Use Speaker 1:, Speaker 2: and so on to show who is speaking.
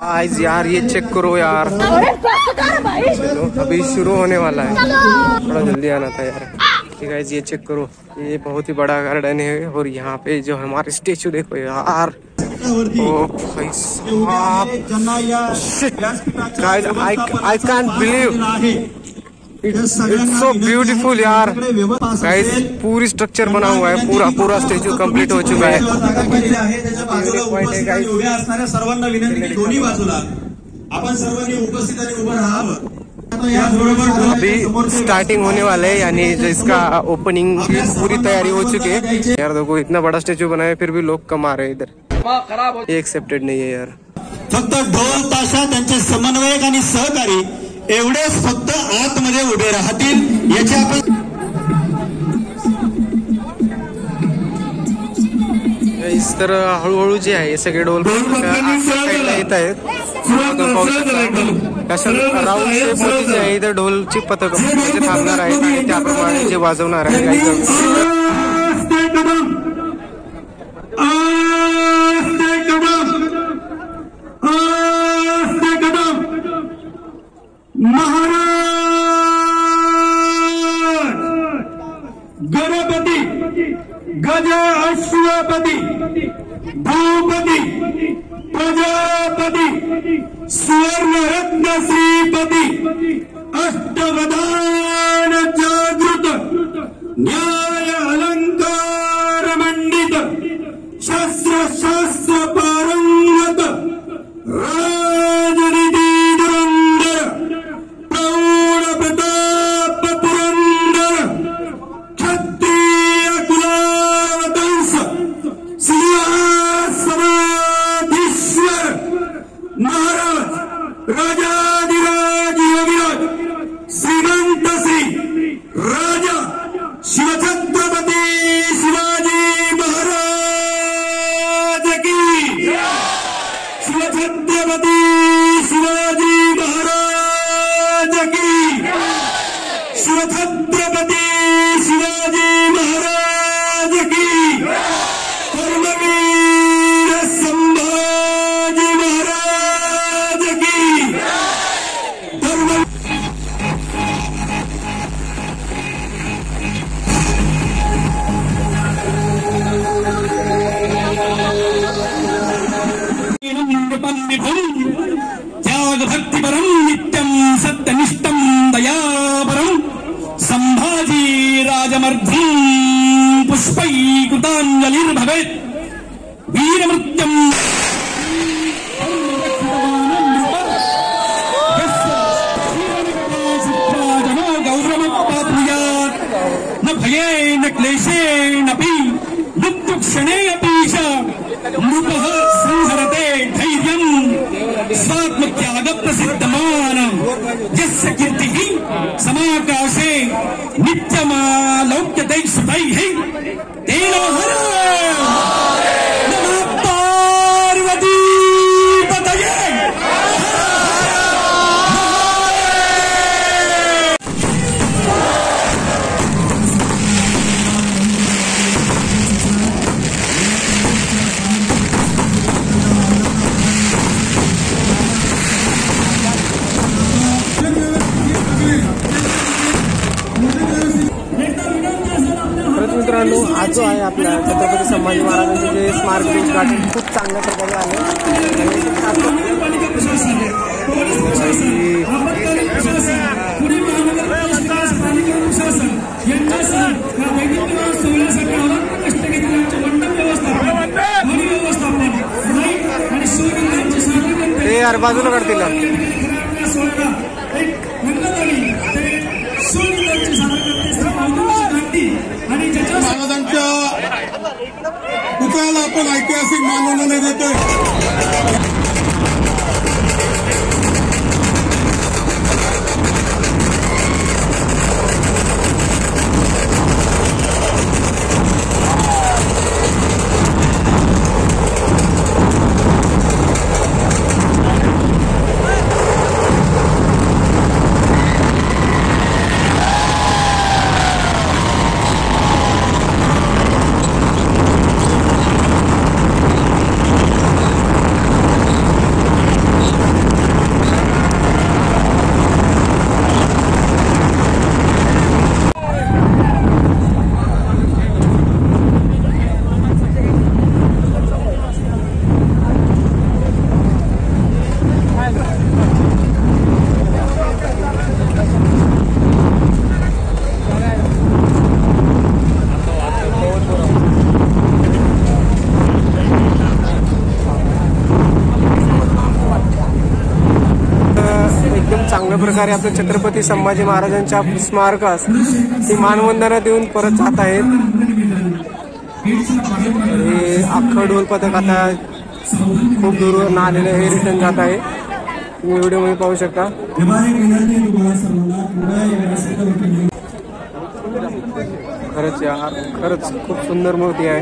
Speaker 1: आज यार ये चेक करो यार, चलो अभी शुरू होने वाला है, थोड़ा जल्दी आना था यार। गाइस ये चेक करो, ये बहुत ही बड़ा गार्डन है और यहाँ पे जो हमारे स्टेचू देखो यार, ओ भाई साहब, guys I can't believe it's so beautiful यार। गाइस पूरी स्ट्रक्चर बना हुआ है, पूरा स्टेच्यू कंप्लीट हो चुका है।
Speaker 2: सर्वांना विनंती की दोन्ही बाजूला आपण सर्वांनी उपस्थितांनी उभं राहावं।
Speaker 1: अभी स्टार्टिंग होने वाले है, यानी जो इसका ओपनिंग की पूरी तैयारी हो चुकी है यार। देखो इतना बड़ा स्टेच्यू बनाया फिर भी लोग कमा रहे हैं इधर, ये एक्सेप्टेड नहीं है यार।
Speaker 2: फक्त ढोल ताशा त्यांचे समन्वयक आणि सहकारी एवढेच फक्त आतमध्ये उभे राहतील याची आपण
Speaker 1: इस तरह हळूहळू जे आहे सगळे ढोल येत आहेत। राऊंड शेप मध्ये जे आहे इथं ढोलची पथक म्हणजे थांबणार आहेत आणि त्याप्रमाणे जे वाजवणार आहे
Speaker 2: गणपती गज अश्वपती भूपती प्रजापती सुवर्णरत्न श्रीपती अष्टवधान जागृत न्याय अलंकार मंडित शस्त्र शास्त्र पारंगत राजनीती धुरंधर प्रौढ प्रताप पुरंदर क्षत्रिय कुलावतंस सिंहासनाधीश्वर महाराज राजाधिराज योगीराज श्रीमंत श्री राजा शिवछत्रपती शिवाजी महाराज की, शिवछत्रपती शिवाजी महाराज की, शिवछत्रपती शिवाजी महाराज की, कर्मवीर संभाजी महाराज की, त्याग भक्तिपरम नित्यं सत्यनिष्ठं दयापरं संभाजी राजमर्धं पुष्पैकृताञ्जलिर्भवेत् वीरमृत्यं गौरवप्राप्नुयात् न भयेन क्लेशेनापि मृत्युक्षणेऽपि नृपः संहरते धैर्यं स्वात्मत्याग प्रसिद्धमानं यस्य कीर्तिः समाकाशे नित्यमालौक्यते सुतैः तेन नमः पार्वती पतये।
Speaker 1: मित्रांनो आज जो आहे आपल्या छत्रपती संभाजी महाराजांचे जे स्मारक उद्घाटन खूप चांगल्या प्रकारे आले। ते यार बाजूला काढतील
Speaker 2: महाराजांच्या पुतळ्याला आपण ऐतिहासिक मानवण्याने देतोय।
Speaker 1: चांगल्या प्रकारे आपल्या छत्रपती संभाजी महाराजांच्या स्मारकास ती मानवंदना देऊन परत जात आहेत. हे अख्खं ढोल पथक आता खूप दूरवरून आलेलं हे रिटर्न जात आहे. तुम्ही व्हिडिओमध्ये पाहू शकता. खरंच यार, खरंच खूप सुंदर मूर्ती आहे.